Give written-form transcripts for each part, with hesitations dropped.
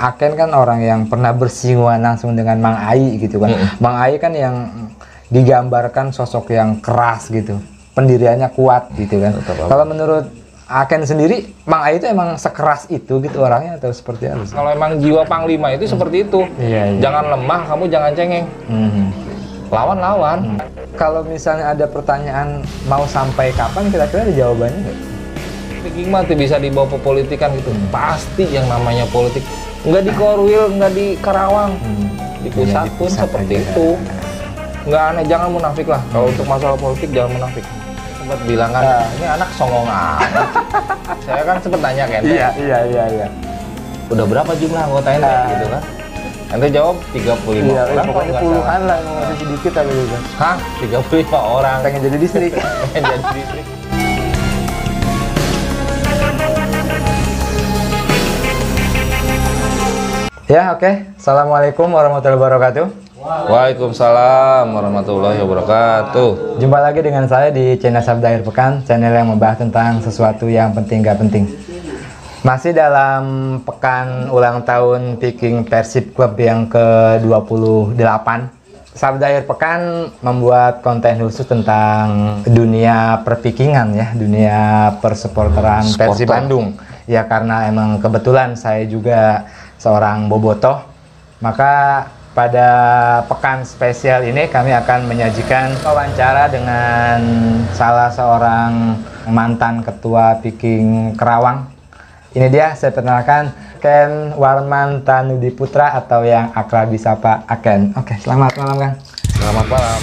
Aken kan orang yang pernah bersinggungan langsung dengan Mang Ai gitu kan. Mang Ai kan yang digambarkan sosok yang keras gitu, pendiriannya kuat gitu kan. Kalau menurut Aken sendiri, Mang Ai itu emang sekeras itu gitu orangnya atau seperti apa? Kalau emang jiwa panglima itu seperti itu. Jangan lemah, kamu jangan cengeng. Lawan-lawan. Kalau misalnya ada pertanyaan mau sampai kapan, kira-kira ada jawabannya nggak? Viking mah bisa dibawa ke politikan gitu. Pasti yang namanya politik. Nggak di Korwil, nggak di Karawang. Di pusat pun seperti itu. Nggak aneh, jangan munafik lah. Kalau untuk masalah politik jangan munafik. Sempat bilang kan, ini anak songong amat. Saya kan sempat nanya kan. Iya. Udah berapa jumlah anggota ente gitu kan? Ente jawab 35 orang. Pokoknya puluhan lah, masih sedikit tapi gitu. Hah? 35 orang. Pengen jadi distrik. Pengen jadi distrik. Ya, oke. Assalamualaikum warahmatullahi wabarakatuh. Waalaikumsalam warahmatullahi wabarakatuh. Jumpa lagi dengan saya di channel Sabda Akhir Pekan, channel yang membahas tentang sesuatu yang penting gak penting. Masih dalam pekan ulang tahun Viking Persib Club yang ke-28. Sabda Akhir Pekan membuat konten khusus tentang dunia pervikingan ya, dunia persupporteran Persib Bandung. Ya karena emang kebetulan saya juga seorang bobotoh, maka pada pekan spesial ini kami akan menyajikan wawancara dengan salah seorang mantan ketua Viking Kerawang. Ini dia, saya perkenalkan Ken Warman Tanudi Putra atau yang akrab disapa Aken. Oke, selamat malam Kang. Selamat malam.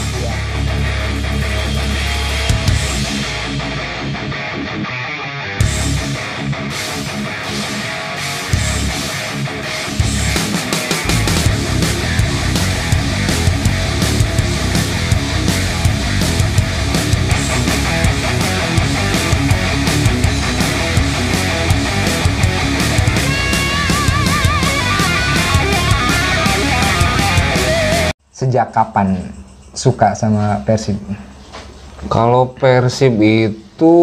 Sejak kapan suka sama Persib? Kalau Persib itu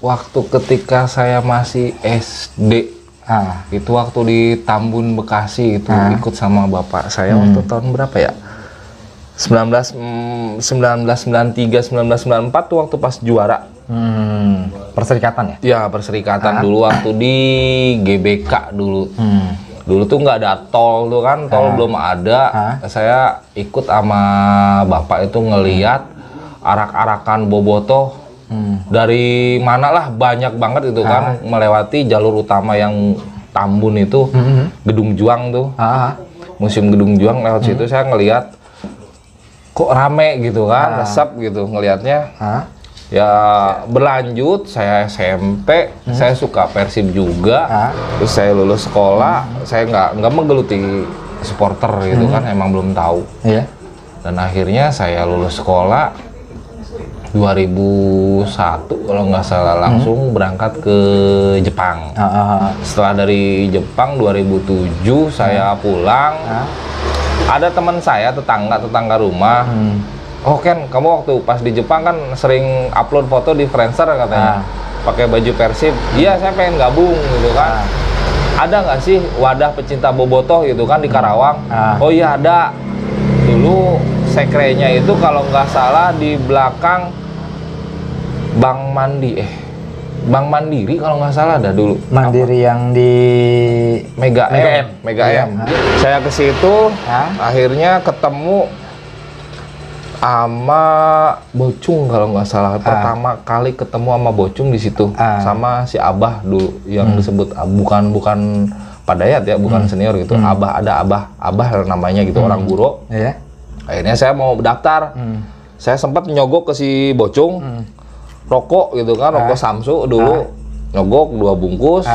waktu ketika saya masih SD. Itu waktu di Tambun Bekasi itu ikut sama bapak saya waktu tahun berapa ya? 1993, 1994 tuh waktu pas juara. Perserikatan ya? Ya, perserikatan dulu waktu di GBK dulu. Dulu tuh nggak ada tol tuh kan, tol belum ada. Saya ikut sama bapak itu ngeliat arak-arakan bobotoh dari mana lah, banyak banget itu kan, melewati jalur utama yang Tambun itu, Gedung Juang tuh, Museum Gedung Juang. Lewat situ saya ngeliat kok rame gitu kan, resep gitu ngelihatnya. Ya berlanjut, saya SMP, saya suka Persib juga. Terus saya lulus sekolah, saya nggak menggeluti supporter gitu kan, emang belum tahu. Dan akhirnya saya lulus sekolah 2001 kalau nggak salah, langsung berangkat ke Jepang. Setelah dari Jepang 2007 saya pulang. Ada teman saya, tetangga rumah. Oh Ken, kamu waktu pas di Jepang kan sering upload foto di Friendster katanya, pakai baju Persib. Iya, saya pengen gabung gitu kan. Ada nggak sih wadah pecinta bobotoh gitu kan di Karawang? Oh iya ada. Dulu sekrenya itu kalau nggak salah di belakang Bank Mandiri kalau nggak salah ada dulu. Mandiri yang di Mega M. Saya ke situ, akhirnya ketemu sama Bocung kalau nggak salah. Pertama kali ketemu sama Bocung di situ, sama si Abah dulu yang disebut bukan Padayat ya, bukan senior gitu. Abah namanya gitu, orang Guro. Akhirnya saya mau daftar. Saya sempat nyogok ke si Bocung rokok gitu kan, rokok Samsu dulu, nyogok 2 bungkus.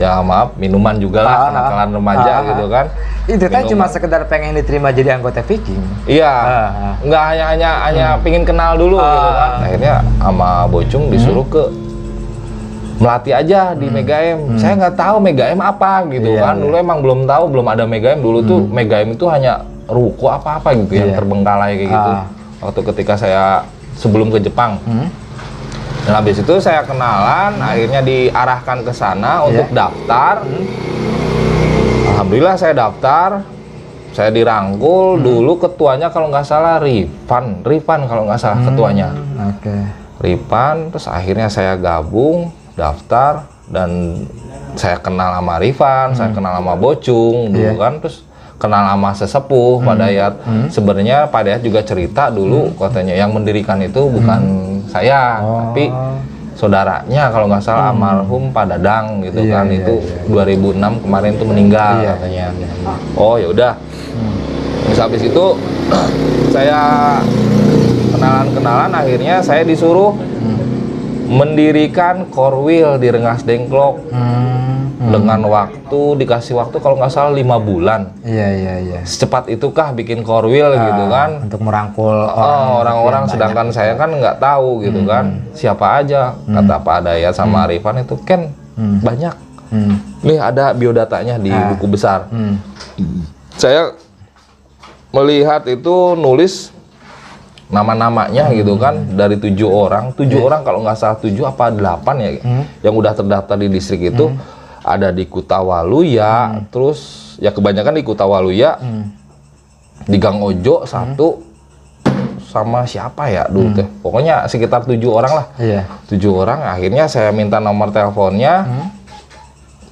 Ya maaf, minuman juga lah, kenakalan remaja gitu kan. Itu kan cuma sekedar pengen diterima jadi anggota Viking. Iya, nggak hanya pingin kenal dulu gitu kan. Akhirnya sama Bocung disuruh ke melatih aja di Mega M. Saya nggak tahu Mega M apa gitu kan. Dulu emang belum tahu, belum ada Mega M. Dulu tuh Mega M itu hanya ruko apa-apa gitu yang terbengkalai kayak gitu. Waktu ketika saya sebelum ke Jepang. Dan habis itu saya kenalan, akhirnya diarahkan ke sana untuk daftar. Alhamdulillah saya daftar, saya dirangkul. Dulu ketuanya kalau nggak salah Rifan kalau nggak salah ketuanya. Oke. Rifan, terus akhirnya saya gabung, daftar, dan saya kenal sama Rifan, saya kenal sama Bocung dulu kan, terus kenal sama sesepuh Pak Dayat. Sebenarnya Pak Dayat juga cerita dulu katanya yang mendirikan itu bukan saya, tapi saudaranya kalau nggak salah almarhum Pak Dadang gitu kan. Itu 2006 kemarin tuh meninggal katanya. Oh ya udah. Terus habis itu saya kenalan, akhirnya saya disuruh mendirikan Korwil di Rengas Dengklok. Dengan dikasih waktu kalau nggak salah 5 bulan. Iya. Secepat itukah bikin Korwil gitu kan? Untuk merangkul orang-orang, sedangkan saya kan nggak tahu gitu kan. Siapa aja, kata Pak Dayat sama Rifan itu, Ken, banyak. Nih ada biodatanya di buku besar. Saya melihat itu nulis nama-namanya gitu kan, dari 7 orang kalau nggak salah 7 apa 8 ya, yang udah terdaftar di distrik itu. Ada di Kutawaluya, terus ya kebanyakan di Kutawaluya, di Gang Ojo 1, sama siapa ya dulu teh, pokoknya sekitar 7 orang lah. 7 orang. Akhirnya saya minta nomor teleponnya,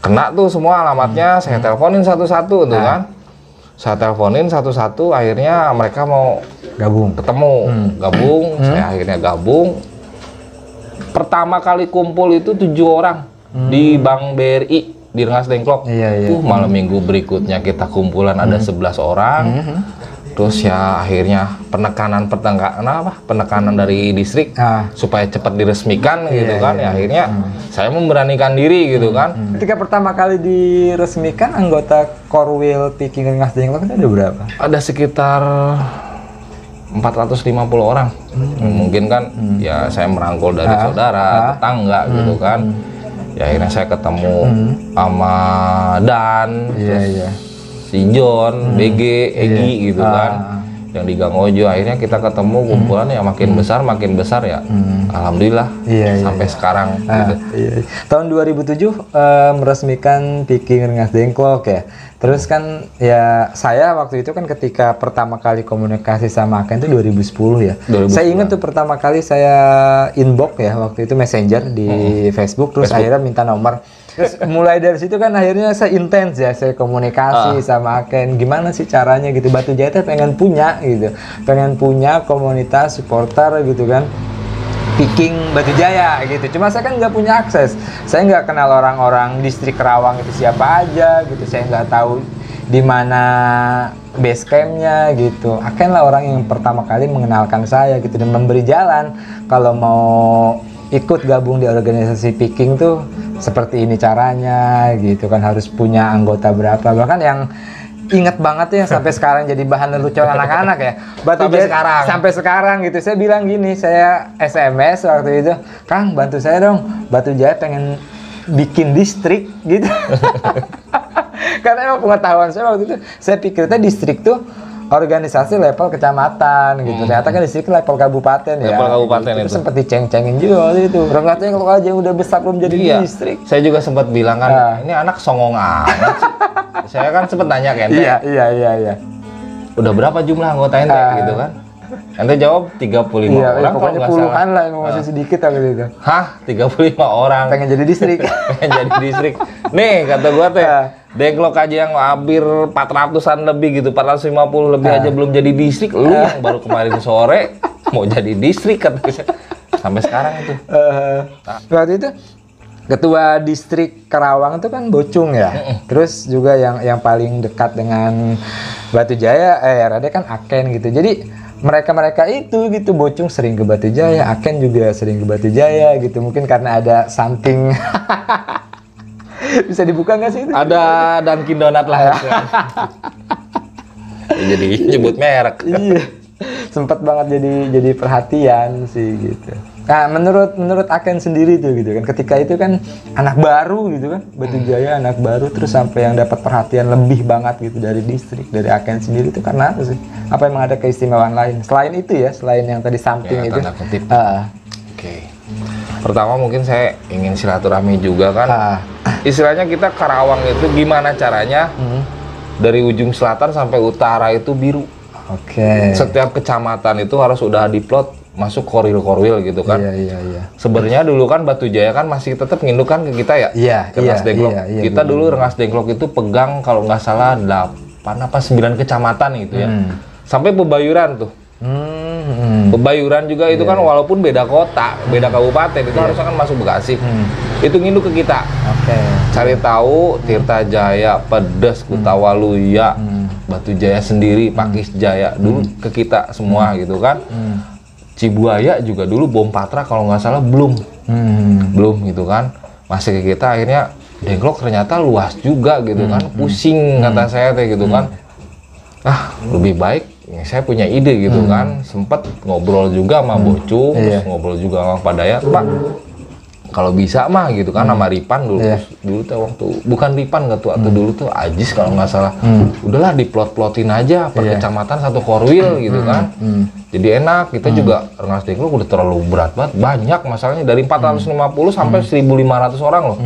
kena tuh semua alamatnya, saya teleponin satu-satu tuh kan. Saya teleponin satu-satu, akhirnya mereka mau ketemu, gabung. Saya akhirnya gabung. Pertama kali kumpul itu 7 orang di Bank BRI di Rengas Dengklok. Malam minggu berikutnya kita kumpulan ada 11 orang. Terus ya akhirnya penekanan dari distrik supaya cepat diresmikan gitu kan. Ya akhirnya saya memberanikan diri gitu kan. Ketika pertama kali diresmikan, anggota Korwil Piking Rengas Dengklok itu ada berapa? Ada sekitar 450 orang. Mungkin kan ya saya merangkul dari saudara, tetangga gitu kan. Ya akhirnya saya ketemu sama Dan, si John, BG, Egi gitu kan, yang di Gang Ojo. Akhirnya kita ketemu, kumpulan ya makin besar ya. Alhamdulillah sampai sekarang. Gitu. Tahun 2007 meresmikan Piking Rengas Dengklok ya. Terus kan ya saya waktu itu kan ketika pertama kali komunikasi sama Aken itu 2010 ya. 2010. Saya ingat tuh pertama kali saya inbox ya waktu itu Messenger di Facebook, terus akhirnya minta nomor. Terus mulai dari situ kan akhirnya saya intens ya, saya komunikasi sama Aken, gimana sih caranya gitu. Batu Jaya pengen punya gitu, pengen punya komunitas supporter gitu kan, Piking Batu Jaya gitu. Cuma saya kan nggak punya akses, saya nggak kenal orang-orang distrik Kerawang itu siapa aja gitu, saya nggak tahu di mana base campnya gitu. Aken lah orang yang pertama kali mengenalkan saya gitu dan memberi jalan kalau mau ikut gabung di organisasi Piking tuh seperti ini caranya gitu kan, harus punya anggota berapa. Bahkan yang inget banget tuh yang sampai sekarang jadi bahan lelucon anak-anak ya, Batu Jaya sampai sekarang gitu. Saya bilang gini, saya SMS waktu itu, Kang bantu saya dong, Batu Jaya pengen bikin distrik gitu. Karena emang pengetahuan saya waktu itu, saya pikirnya distrik tuh organisasi level kecamatan gitu. Ternyata kan distrik level kabupaten ya. Level kabupaten itu. Sempat diceng-cengin juga waktu itu. Rengas Dengklok aja udah besar belum jadi distrik. Saya juga sempat bilang kan, ini anak songong amat. Saya kan sempat nanya ke ente. Iya. Udah berapa jumlah anggota ente gitu kan? Ente jawab 35 orang. Pokoknya puluhan lah, emang masih sedikit waktu itu. Hah? 35 orang? Pengen jadi distrik. Pengen jadi distrik. Nih kata gua teh, Dengklok aja yang hampir 400-an lebih gitu, 450 lebih aja belum jadi distrik. Lu yang baru kemarin sore mau jadi distrik kata saya. Sampai sekarang itu. Waktu itu ketua distrik Kerawang itu kan Bocung ya. Terus juga yang paling dekat dengan Batu Jaya, RAD kan Aken gitu. Jadi mereka itu gitu, Bocung sering ke Batu Jaya, Aken juga sering ke Batu Jaya gitu. Mungkin karena ada something. Bisa dibuka nggak sih itu? Ada Dunkin Donat lah. Jadi nyebut merek. Iya. Sempat banget jadi perhatian sih gitu. Nah, menurut Aken sendiri tuh gitu kan, ketika itu kan anak baru gitu kan, Batu Jaya anak baru, terus sampai yang dapat perhatian lebih banget gitu dari distrik, dari Aken sendiri itu karena apa sih? Apa emang ada keistimewaan lain selain itu ya, selain yang tadi samping ya, itu? Oke. Pertama mungkin saya ingin silaturahmi juga kan. Istilahnya kita Karawang itu gimana caranya dari ujung selatan sampai utara itu biru. Oke. Setiap kecamatan itu harus udah diplot masuk korwil-korwil gitu kan. Iya. Sebenarnya dulu kan Batu Jaya kan masih tetap ngindukkan ke kita ya. Iya, ke Rengas Dengklok. iya, Kita bener. dulu Rengas Dengklok itu pegang kalau nggak salah 8 apa 9 kecamatan gitu ya. Sampai Pebayuran tuh. Pebayuran juga itu kan walaupun beda kota, beda kabupaten, itu harusnya kan masuk Bekasi. Itu nginduk ke kita. Oke. Cari tahu Tirta Jaya, Pedes, Kutawaluya, Batu Jaya sendiri, Pakis Jaya dulu ke kita semua gitu kan. Cibuaya juga dulu Bom Patra kalau nggak salah belum gitu kan, masih ke kita. Akhirnya Dengklok ternyata luas juga gitu kan, pusing kata saya teh gitu kan. Lebih baik saya punya ide gitu kan, sempet ngobrol juga sama Bocung, terus ngobrol juga sama Pak Dayat, Pak kalau bisa mah gitu kan, sama Ripan dulu. Dulu tuh waktu bukan Ripan nggak tuh, atau dulu tuh Ajis kalau nggak salah. Udahlah diplot-plotin aja per kecamatan satu korwil gitu kan. Jadi enak, kita juga Rengas Dengklok udah terlalu berat banget, banyak masalahnya dari 450 sampai 1.500 orang loh.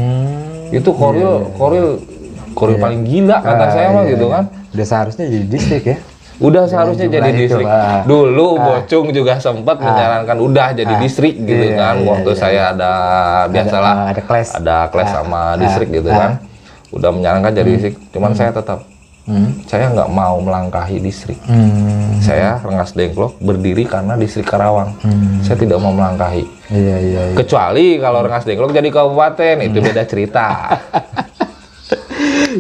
Itu korwil paling gila kata saya mah gitu kan. Udah seharusnya jadi distrik ya. Udah seharusnya jadi distrik. Dulu Bocung juga sempat menyarankan udah jadi distrik gitu kan. Waktu saya ada biasalah ada kelas sama distrik gitu kan. Udah menyarankan jadi distrik. Cuman saya tetap saya nggak mau melangkahi distrik. Saya Rengas Dengklok berdiri karena distrik Karawang. Saya tidak mau melangkahi. Iya. Kecuali kalau Rengas Dengklok jadi kabupaten itu beda cerita.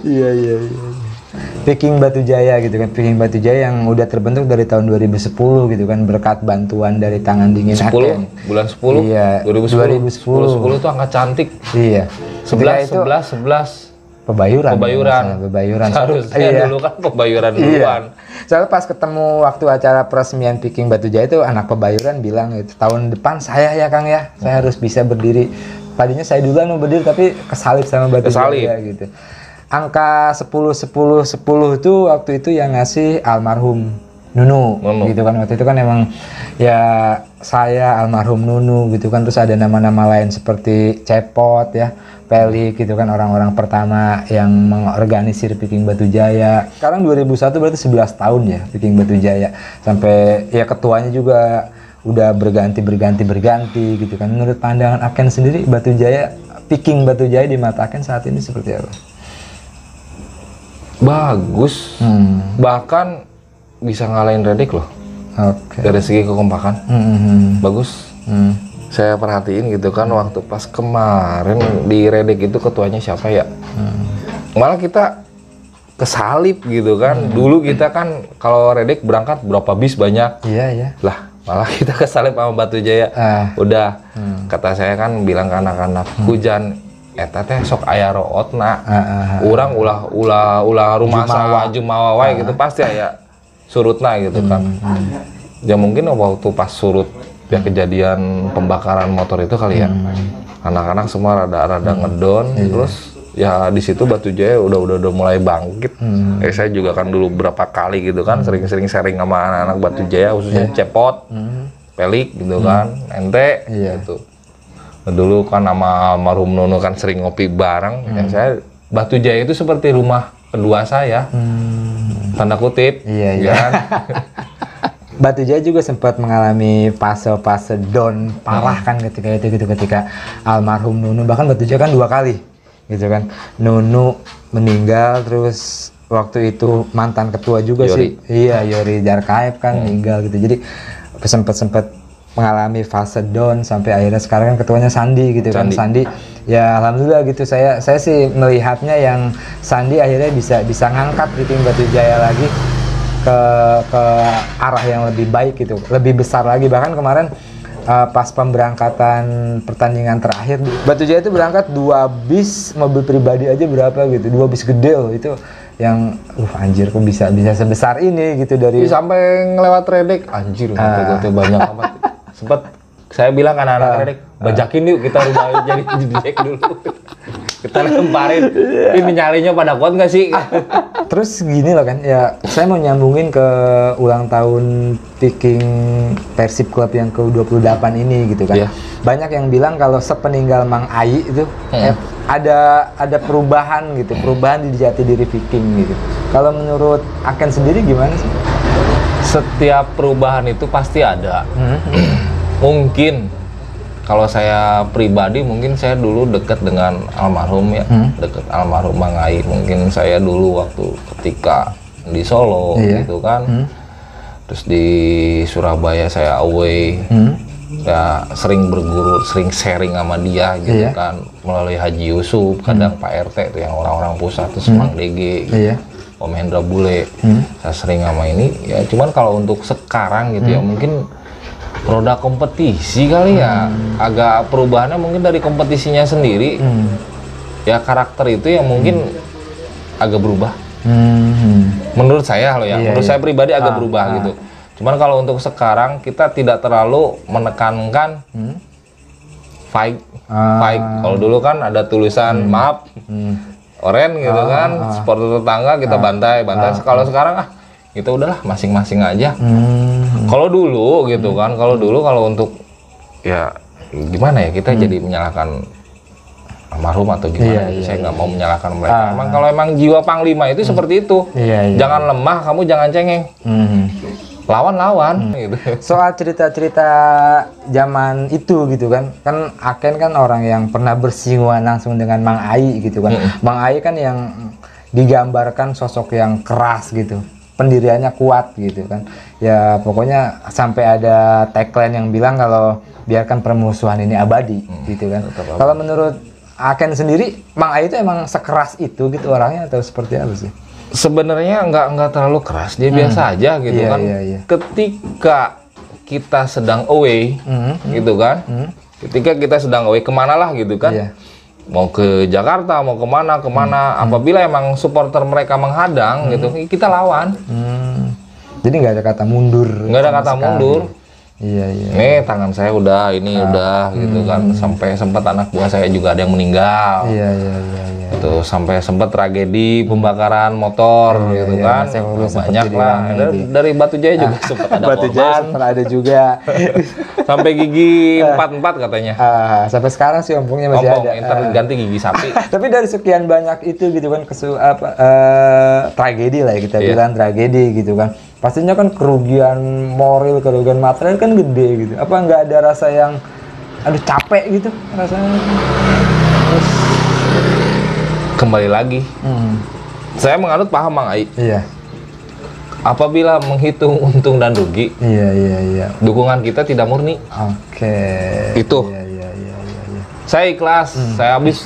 Iya. Viking Batu Jaya gitu kan, Viking Batu Jaya yang udah terbentuk dari tahun 2010 gitu kan, berkat bantuan dari Tangan Dingin Aken. Bulan 10, iya, 2010 itu angka cantik. Iya. 11. Pebayuran. Seharusnya dulu kan Pebayuran duluan. Soalnya pas ketemu waktu acara peresmian Viking Batu Jaya itu anak Pebayuran bilang itu tahun depan saya ya Kang ya, saya harus bisa berdiri. Tadinya saya duluan mau berdiri tapi kesalip sama Batu Jaya gitu. Angka 10 itu waktu itu yang ngasih almarhum Nunu gitu kan. Waktu itu kan emang ya saya almarhum Nunu gitu kan, terus ada nama-nama lain seperti Cepot ya, Pelik gitu kan, orang-orang pertama yang mengorganisir Viking Batu Jaya. Sekarang 2001 berarti 11 tahun ya Viking Batu Jaya. Sampai ya ketuanya juga udah berganti gitu kan. Menurut pandangan Aken sendiri Viking Batu Jaya di mata Aken saat ini seperti apa? Bagus, bahkan bisa ngalahin Redik loh. Dari segi kekompakan, bagus. Saya perhatiin gitu kan, waktu pas kemarin di Redik itu ketuanya siapa ya? Malah kita kesalip gitu kan. Dulu kita kan kalau Redik berangkat berapa bis banyak. Iya. Lah malah kita kesalip sama Batu Jaya. Udah, kata saya kan bilang ke anak-anak, hujan eta teh sok aya rootna. Urang ulah rumah jumawa wae gitu pasti aya surutna gitu kan. Ya mungkin waktu pas surut ya kejadian pembakaran motor itu kali ya. Anak-anak semua rada ngedon terus ya di situ Batu Jaya udah mulai bangkit. Saya juga kan dulu berapa kali gitu kan sering-sering sharing sama anak-anak Batu Jaya khususnya Cepot, Pelik gitu kan, Ente gitu. Dulu kan sama almarhum Nunu kan sering ngopi bareng. Yang saya Batu Jaya itu seperti rumah kedua saya. Tanda kutip. Iya. Kan? Batu Jaya juga sempat mengalami fase down parah kan ketika almarhum Nunu. Bahkan Batu Jaya kan 2 kali gitu kan. Nunu meninggal, terus waktu itu mantan ketua juga sih. Iya, Yori Jarkaev kan meninggal gitu. Jadi sempat mengalami fase down sampai akhirnya sekarang kan ketuanya Sandi gitu kan. Sandi ya alhamdulillah gitu, saya sih melihatnya yang Sandi akhirnya bisa ngangkat Viking Batu Jaya lagi ke arah yang lebih baik gitu, lebih besar lagi. Bahkan kemarin pas pemberangkatan pertandingan terakhir Batu Jaya itu berangkat 2 bis mobil pribadi aja berapa gitu, 2 bis gede loh itu yang anjir kok bisa sebesar ini gitu dari sampai ngelewat Redik anjir banyak amat. Sempet saya bilang kan anak-anak Redik bajakin yuk kita rubah jadi Jack dulu. Kita lemparin. Ini nyalinya pada kuat nggak sih? Terus gini loh kan, ya saya mau nyambungin ke ulang tahun Viking Persib Club yang ke-28 ini gitu kan. Iya. Banyak yang bilang kalau sepeninggal Mang Ai itu ada perubahan gitu, perubahan di jati diri Viking gitu. Kalau menurut Aken sendiri gimana sih? Setiap perubahan itu pasti ada. Mungkin kalau saya pribadi, mungkin saya dulu dekat dengan almarhum ya, dekat almarhum Mang Ai. Mungkin saya dulu waktu ketika di Solo gitu kan, terus di Surabaya saya away, ya sering berguru, sering sharing sama dia gitu kan, melalui Haji Yusuf, kadang Pak RT itu yang orang-orang pusat, terus Mang DG, gitu. Om Hendra Bule, saya sering sama ini. Ya cuman kalau untuk sekarang gitu ya mungkin roda kompetisi kali ya, agak perubahannya mungkin dari kompetisinya sendiri. Ya karakter itu yang mungkin agak berubah. Menurut saya loh ya, menurut saya pribadi agak berubah gitu. Cuman kalau untuk sekarang kita tidak terlalu menekankan fight. Kalau dulu kan ada tulisan maaf, oren gitu kan, supporter tetangga kita bantai. Kalau sekarang itu udahlah masing-masing aja. Kalau dulu gitu kan, kalau untuk ya gimana ya, kita jadi menyalahkan almarhum atau gimana gitu. Saya nggak mau menyalahkan mereka. Emang kalau emang jiwa panglima itu seperti itu. Jangan lemah, kamu jangan cengeng. Lawan gitu. Soal cerita-cerita zaman itu gitu kan Aken kan orang yang pernah bersinggungan langsung dengan Mang Ai gitu kan. Mang Ai kan yang digambarkan sosok yang keras gitu, pendiriannya kuat gitu kan. Ya pokoknya sampai ada tagline yang bilang kalau biarkan permusuhan ini abadi gitu kan. Kalau menurut Aken sendiri, Mang Ai itu emang sekeras itu gitu orangnya atau seperti apa sih? Sebenarnya nggak terlalu keras, dia biasa aja gitu kan. Ketika kita sedang away gitu kan, ketika kita sedang away kemana lah gitu kan, mau ke Jakarta, mau kemana, apabila emang supporter mereka menghadang gitu, kita lawan. Jadi nggak ada kata mundur. Nggak ada kata mundur. Nih tangan saya udah, ini udah gitu kan. Sampai sempat anak buah saya juga ada yang meninggal. Itu sampai sempat tragedi pembakaran motor gitu kan. Banyak lah. Dari Batu Jaya juga sempat ada Batu Jaya sempat ada juga. Sampai gigi 44 katanya. Sampai sekarang sih ompongnya masih ada. Ntar ganti gigi sapi. Tapi dari sekian banyak itu gitu kan, tragedi lah ya kita bilang tragedi gitu kan. Pastinya kan kerugian moral, kerugian material kan gede gitu. Apa nggak ada rasa yang, aduh capek gitu rasanya? Terus kembali lagi, saya menganut paham Mang Ai. Apabila menghitung untung dan rugi, dukungan kita tidak murni. Itu. Saya ikhlas, saya habis.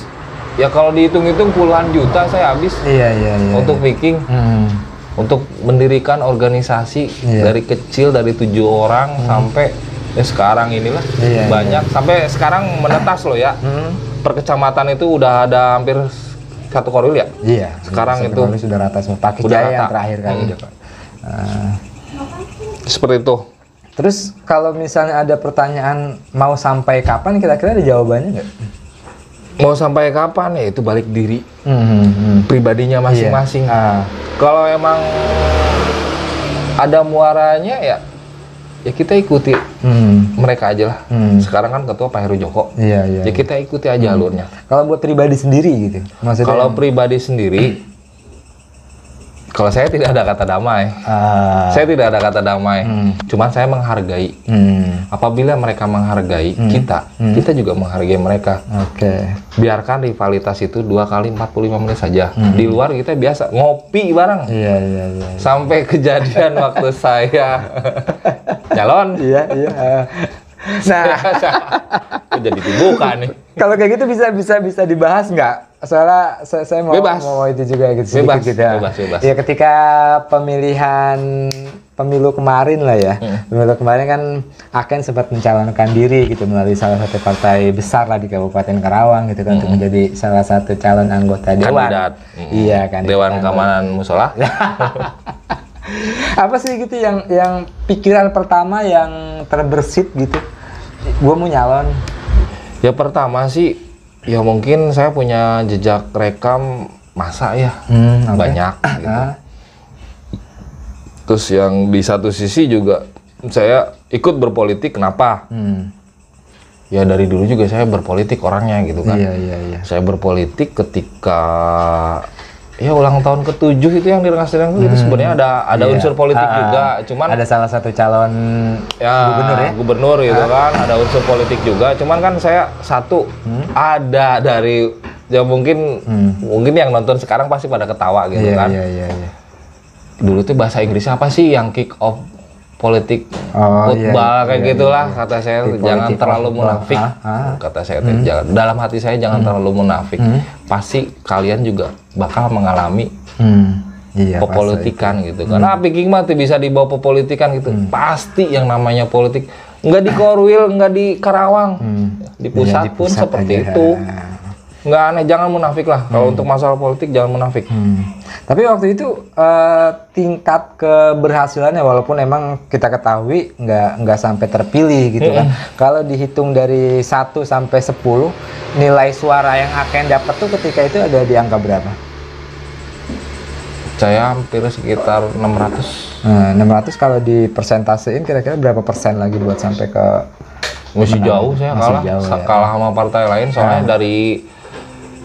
Ya kalau dihitung-hitung puluhan juta saya habis untuk Viking. Untuk mendirikan organisasi dari kecil, dari 7 orang sampai ya sekarang inilah banyak. Sampai sekarang menetas loh ya. Per kecamatan itu udah ada hampir 1 korwil ya. Sekarang itu sudah rata semua. Pak Jaya yang terakhir kali itu. Seperti itu. Terus kalau misalnya ada pertanyaan mau sampai kapan, kira-kira ada jawabannya nggak? Mau sampai kapan ya itu balik diri pribadinya masing-masing. Kalau emang ada muaranya ya kita ikuti mereka aja lah. Sekarang kan ketua Pak Heru Joko. Ya kita ikuti aja alurnya. Kalau buat pribadi sendiri gitu. Kalau pribadi sendiri, kalau saya tidak ada kata damai. Saya tidak ada kata damai. Cuman saya menghargai. Apabila mereka menghargai kita juga menghargai mereka. Biarkan rivalitas itu 2 kali 45 menit saja. Di luar kita biasa ngopi bareng. Sampai kejadian waktu saya nyalon. Nah, jadi dibuka nih. Kalau kayak gitu bisa dibahas nggak? Soalnya saya mau itu juga gitu. Bebas. Ya ketika pemilu kemarin lah ya. Pemilu kemarin kan Aken sempat mencalonkan diri gitu melalui salah satu partai besar lah di Kabupaten Karawang gitu kan untuk menjadi salah satu calon anggota dewan. Kandidat. Kan. Dewan Keamanan Musola. Apa sih gitu yang pikiran pertama yang terbersit gitu? Gue mau nyalon. Ya pertama sih, ya mungkin saya punya jejak rekam masa ya, banyak gitu. Terus yang di satu sisi juga saya ikut berpolitik, kenapa? Ya dari dulu juga saya berpolitik orangnya gitu kan. Iya. Saya berpolitik ketika ya ulang tahun ke-7 itu yang di Rengas Dengklok itu sebenarnya ada unsur politik juga, cuman ada salah satu calon gubernur gitu kan, ada unsur politik juga, cuman kan saya ada dari ya mungkin yang nonton sekarang pasti pada ketawa gitu kan. Iya. Dulu tuh bahasa Inggrisnya apa sih yang kick off politik football kayak gitulah kata saya, jangan terlalu munafik. Kata saya jangan, dalam hati saya jangan terlalu munafik. Pasti kalian juga bakal mengalami pepolitikan gitu kan. Nah, Viking mah tuh bisa dibawa pepolitikan gitu. Pasti yang namanya politik nggak di Korwil, nggak di Karawang, di pusat pun seperti itu. Nggak aneh, jangan munafik lah. Kalau untuk masalah politik jangan munafik. Tapi waktu itu tingkat keberhasilannya, walaupun emang kita ketahui nggak sampai terpilih gitu kan. Kalau dihitung dari 1 sampai 10, nilai suara yang akan dapat tuh ketika itu ada di angka berapa? Saya hampir sekitar 600. 600 kalau dipersentasein kira-kira berapa persen lagi buat sampai ke... Masih jauh saya kalah. Kalah sama partai lain soalnya dari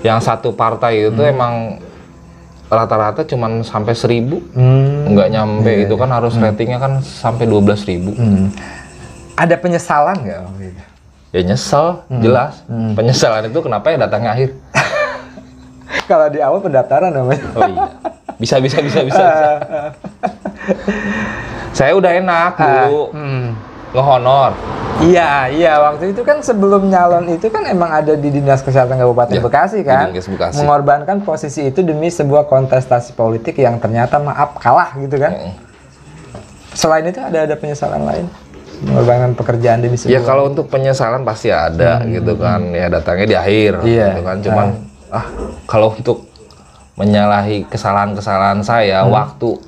yang satu partai itu emang rata-rata cuman sampai 1000, nggak nyampe. Itu kan harus ratingnya kan sampai 12.000. Ada penyesalan nggak waktu itu? Ya nyesel, jelas. Penyesalan itu kenapa ya datangnya akhir. Kalau di awal pendaftaran namanya. Oh iya, bisa. Saya udah enak dulu ngehonor. Iya, waktu itu kan sebelum nyalon itu kan emang ada di Dinas Kesehatan Kabupaten Bekasi kan, Bekasi. Mengorbankan posisi itu demi sebuah kontestasi politik yang ternyata maaf kalah gitu kan. Selain itu ada penyesalan lain, mengorbankan pekerjaan demi sebuah. Ya kalau untuk penyesalan pasti ada gitu kan, ya datangnya di akhir gitu kan. Cuman kalau untuk menyalahi kesalahan-kesalahan saya, waktu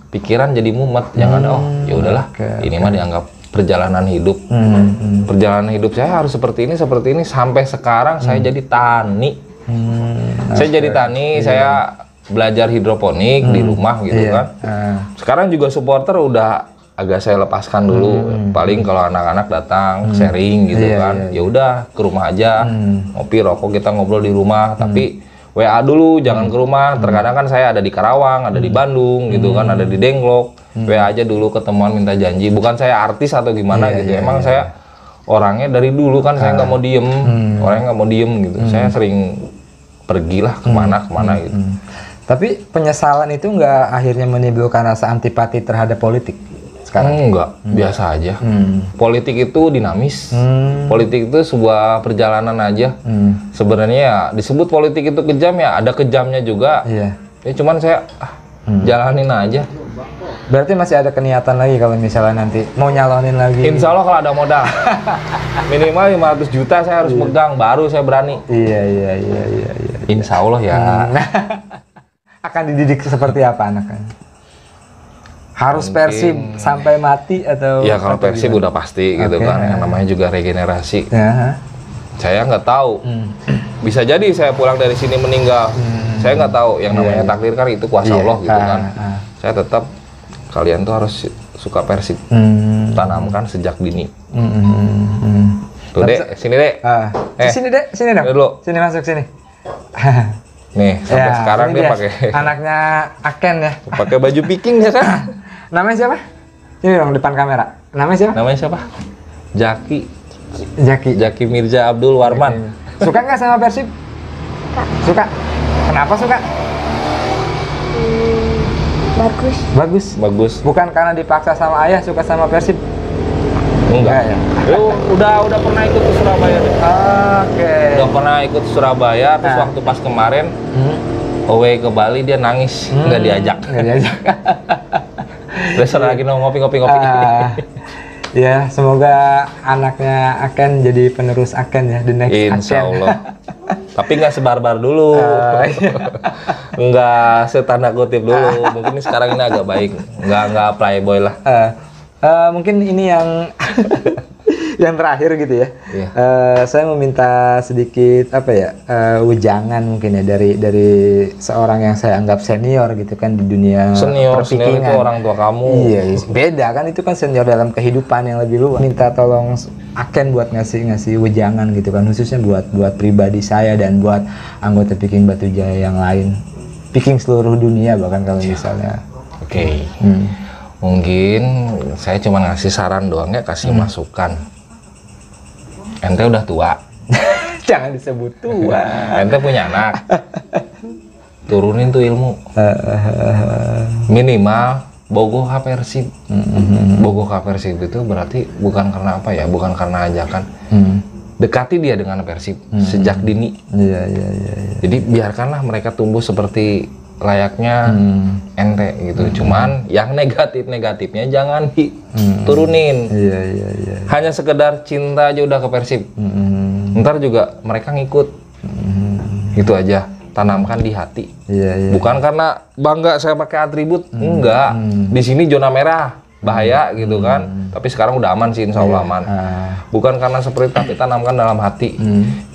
pikiran jadi mumet, jangan ya udahlah, ini mah dianggap perjalanan hidup. Perjalanan hidup saya harus seperti ini sampai sekarang saya jadi tani. Saya jadi tani, saya belajar hidroponik di rumah gitu kan. Sekarang juga supporter udah agak saya lepaskan dulu. Paling kalau anak-anak datang sharing gitu kan. Ya udah ke rumah aja, ngopi, rokok, kita ngobrol di rumah, tapi WA dulu, jangan ke rumah. Terkadang kan saya ada di Karawang, ada di Bandung gitu kan, ada di Dengklok. WA aja dulu, ketemuan, minta janji. Bukan saya artis atau gimana gitu. Emang saya orangnya dari dulu kan saya nggak mau diem, orangnya nggak mau diem gitu. Saya sering pergilah kemana gitu. Tapi penyesalan itu nggak akhirnya menimbulkan rasa antipati terhadap politik sekarang? Enggak, biasa aja. Politik itu dinamis. Politik itu sebuah perjalanan aja. Sebenarnya ya disebut politik itu kejam, ya ada kejamnya juga. Ya cuman saya jalanin aja. Berarti masih ada keniatan lagi kalau misalnya nanti mau nyalonin lagi? Insya Allah kalau ada modal. Minimal 500 juta saya harus pegang, baru saya berani. Iya. Insya Allah ya. Akan dididik seperti apa anaknya? Harus Mungkin Persib sampai mati atau? Ya kalau Persib udah pasti gitu kan. Yang namanya juga regenerasi. Saya nggak tahu. Bisa jadi saya pulang dari sini meninggal. Saya nggak tahu. Yang namanya takdir kan itu kuasa Allah gitu kan. Saya tetap, kalian tuh harus suka Persib. Tanamkan sejak dini. Tuh Dek, sini Dek. Sini Dek, sini dong. Dulu. Sini masuk sini. Nih, sampai sekarang dia pakai anaknya Aken ya. Pakai baju Viking dia kan. Namanya siapa? Ini dong depan kamera. Namanya siapa? Namanya siapa? Jaki Mirza Abdul Warman. Suka nggak sama Persib? Suka. Kenapa suka? Bagus. Bukan karena dipaksa sama ayah suka sama Persib? Enggak ya. Udah pernah ikut ke Surabaya deh. Oke. Udah pernah ikut ke Surabaya, terus waktu pas kemarin away ke Bali dia nangis, nggak diajak. Besok lagi ngopi. Ya, semoga anaknya Aken jadi penerus Aken ya, the next Insya Aken. Allah. Tapi nggak sebarbar dulu. Nggak setanda kutip dulu. Mungkin sekarang ini agak baik. Nggak playboy lah. Mungkin ini yang Yang terakhir gitu ya. Iya. Saya meminta sedikit apa ya, wejangan mungkin ya dari seorang yang saya anggap senior gitu kan di dunia Senior perpikingan. itu orang tua kamu. Iya, beda kan, itu kan senior dalam kehidupan yang lebih luas. Minta tolong Aken buat ngasih wejangan gitu kan, khususnya buat pribadi saya dan buat anggota Piking Batu Jaya yang lain. Piking seluruh dunia bahkan kalau misalnya. Oke. Mungkin saya cuma ngasih saran doang ya, kasih masukan. Ente udah tua. Jangan disebut tua. Ente punya anak. Turunin tuh ilmu. Minimal bogoh ka Persib. Bogoh ka Persib itu berarti bukan karena apa ya, bukan karena ajakan. Dekati dia dengan Persib sejak dini. Iya. Jadi biarkanlah mereka tumbuh seperti layaknya ente gitu. Cuman yang negatifnya jangan diturunin. Iya. Hanya sekedar cinta aja udah ke Persib. Ntar juga mereka ngikut. Itu aja. Tanamkan di hati. Iya. Bukan karena bangga saya pakai atribut, enggak. Di sini zona merah, bahaya gitu kan. Tapi sekarang udah aman sih, insya Allah aman. Bukan karena seperti, tapi tanamkan dalam hati.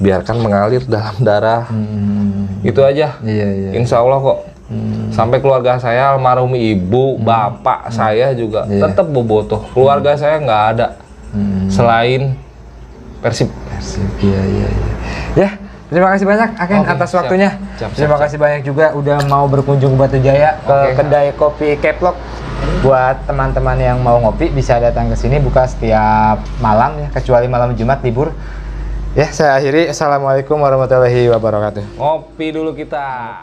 Biarkan mengalir dalam darah. Itu aja. Iya. Insya Allah kok. Sampai keluarga saya, almarhum ibu, bapak saya juga tetap bobotoh. Keluarga saya nggak ada selain Persib. Iya. Ya, terima kasih banyak Aken atas waktunya. Terima kasih banyak juga udah mau berkunjung ke Batu Jaya ke kedai kopi Keplok. Buat teman-teman yang mau ngopi bisa datang ke sini, buka setiap malam ya, kecuali malam Jumat libur. Ya, saya akhiri. Assalamualaikum warahmatullahi wabarakatuh. Ngopi dulu kita.